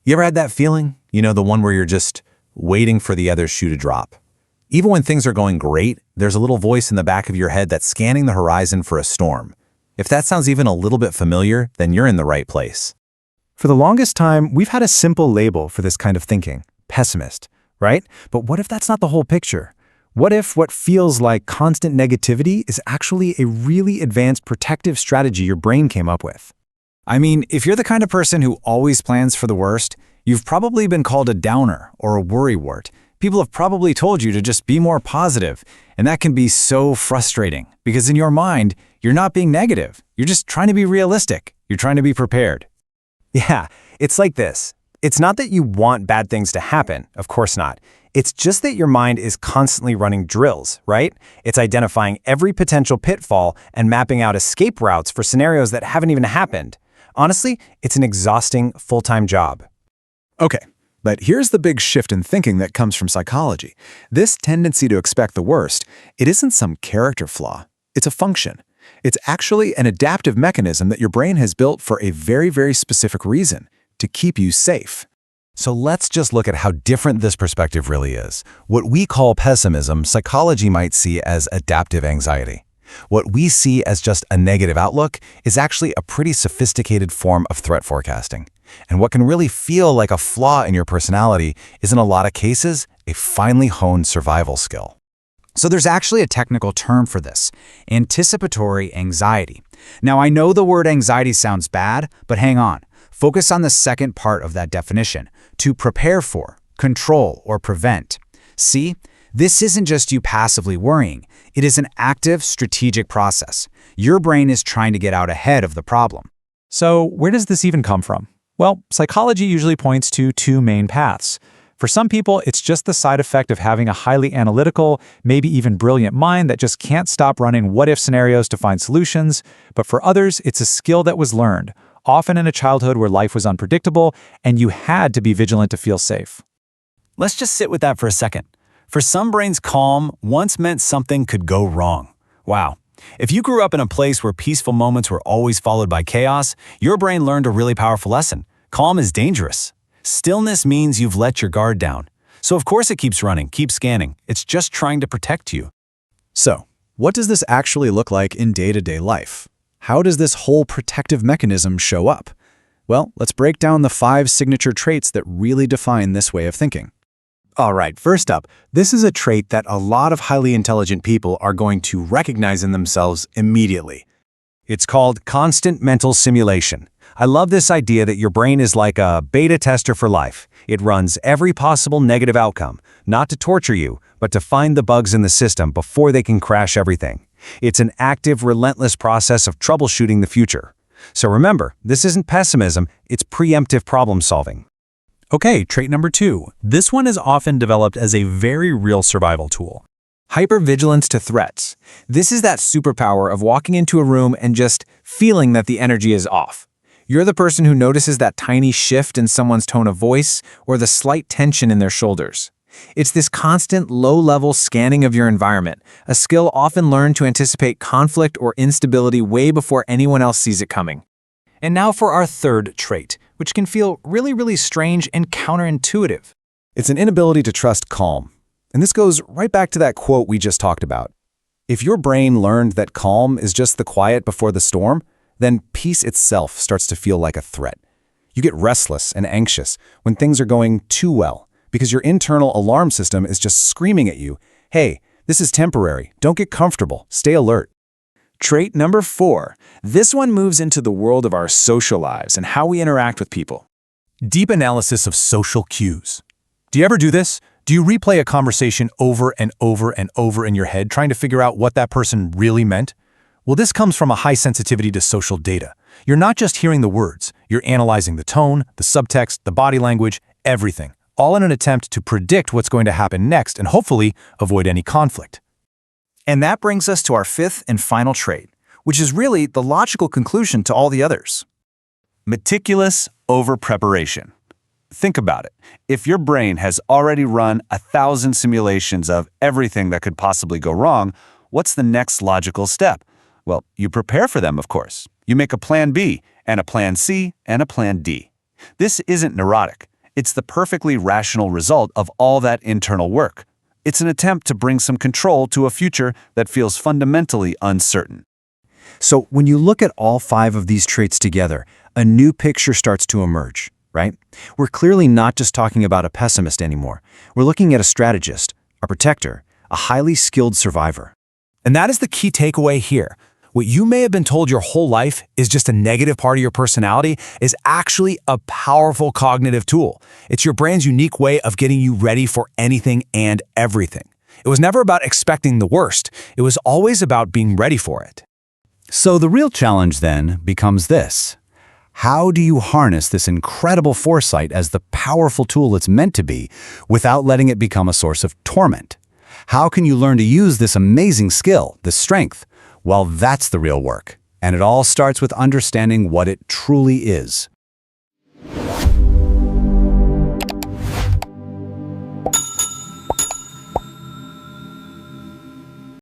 You ever had that feeling? The one where you're just waiting for the other shoe to drop. Even when things are going great, there's a little voice in the back of your head that's scanning the horizon for a storm. If that sounds even a little bit familiar, then you're in the right place. For the longest time, we've had a simple label for this kind of thinking, pessimist, right? But what if that's not the whole picture? What if what feels like constant negativity is actually a really advanced protective strategy your brain came up with? I mean, if you're the kind of person who always plans for the worst, you've probably been called a downer or a worrywart. People have probably told you to just be more positive, and that can be so frustrating because in your mind, you're not being negative. You're just trying to be realistic. You're trying to be prepared. Yeah, it's like this. It's not that you want bad things to happen, of course not. It's just that your mind is constantly running drills, right? It's identifying every potential pitfall and mapping out escape routes for scenarios that haven't even happened. Honestly, it's an exhausting full-time job. Okay, but here's the big shift in thinking that comes from psychology. This tendency to expect the worst, it isn't some character flaw. It's a function. It's actually an adaptive mechanism that your brain has built for a very, very specific reason, to keep you safe. So let's just look at how different this perspective really is. What we call pessimism, psychology might see as adaptive anxiety. What we see as just a negative outlook is actually a pretty sophisticated form of threat forecasting. And what can really feel like a flaw in your personality is, in a lot of cases, a finely honed survival skill. So there's actually a technical term for this, anticipatory anxiety. Now, I know the word anxiety sounds bad, but hang on. Focus on the second part of that definition, to prepare for, control, or prevent. See, this isn't just you passively worrying. It is an active, strategic process. Your brain is trying to get out ahead of the problem. So where does this even come from? Well, psychology usually points to two main paths. For some people, it's just the side effect of having a highly analytical, maybe even brilliant mind that just can't stop running what-if scenarios to find solutions. But for others, it's a skill that was learned, often in a childhood where life was unpredictable and you had to be vigilant to feel safe. Let's just sit with that for a second. For some brains, calm once meant something could go wrong. Wow. If you grew up in a place where peaceful moments were always followed by chaos, your brain learned a really powerful lesson. Calm is dangerous. Stillness means you've let your guard down. So of course it keeps running, keeps scanning. It's just trying to protect you. So, what does this actually look like in day-to-day life? How does this whole protective mechanism show up? Well, let's break down the 5 signature traits that really define this way of thinking. All right, first up, this is a trait that a lot of highly intelligent people are going to recognize in themselves immediately. It's called constant mental simulation. I love this idea that your brain is like a beta tester for life. It runs every possible negative outcome, not to torture you, but to find the bugs in the system before they can crash everything. It's an active, relentless process of troubleshooting the future. So remember, this isn't pessimism, it's preemptive problem solving. Okay, trait number 2. This one is often developed as a very real survival tool. Hypervigilance to threats. This is that superpower of walking into a room and just feeling that the energy is off. You're the person who notices that tiny shift in someone's tone of voice or the slight tension in their shoulders. It's this constant low-level scanning of your environment, a skill often learned to anticipate conflict or instability way before anyone else sees it coming. And now for our third trait, which can feel really strange and counterintuitive. It's an inability to trust calm. And this goes right back to that quote we just talked about. If your brain learned that calm is just the quiet before the storm, then peace itself starts to feel like a threat. You get restless and anxious when things are going too well because your internal alarm system is just screaming at you, hey, this is temporary, don't get comfortable, stay alert. Trait number 4. This one moves into the world of our social lives and how we interact with people. Deep analysis of social cues. Do you ever do this? Do you replay a conversation over and over and over in your head, trying to figure out what that person really meant? Well, this comes from a high sensitivity to social data. You're not just hearing the words, you're analyzing the tone, the subtext, the body language, everything, all in an attempt to predict what's going to happen next and hopefully avoid any conflict. And that brings us to our 5th and final trait, which is really the logical conclusion to all the others. Meticulous over-preparation. Think about it. If your brain has already run 1,000 simulations of everything that could possibly go wrong, what's the next logical step? Well, you prepare for them, of course. You make a plan B, and a plan C, and a plan D. This isn't neurotic. It's the perfectly rational result of all that internal work. It's an attempt to bring some control to a future that feels fundamentally uncertain. So when you look at all 5 of these traits together, a new picture starts to emerge, right? We're clearly not just talking about a pessimist anymore. We're looking at a strategist, a protector, a highly skilled survivor. And that is the key takeaway here. What you may have been told your whole life is just a negative part of your personality is actually a powerful cognitive tool. It's your brain's unique way of getting you ready for anything and everything. It was never about expecting the worst. It was always about being ready for it. So the real challenge then becomes this. How do you harness this incredible foresight as the powerful tool it's meant to be without letting it become a source of torment? How can you learn to use this amazing skill, this strength? Well, that's the real work. And it all starts with understanding what it truly is.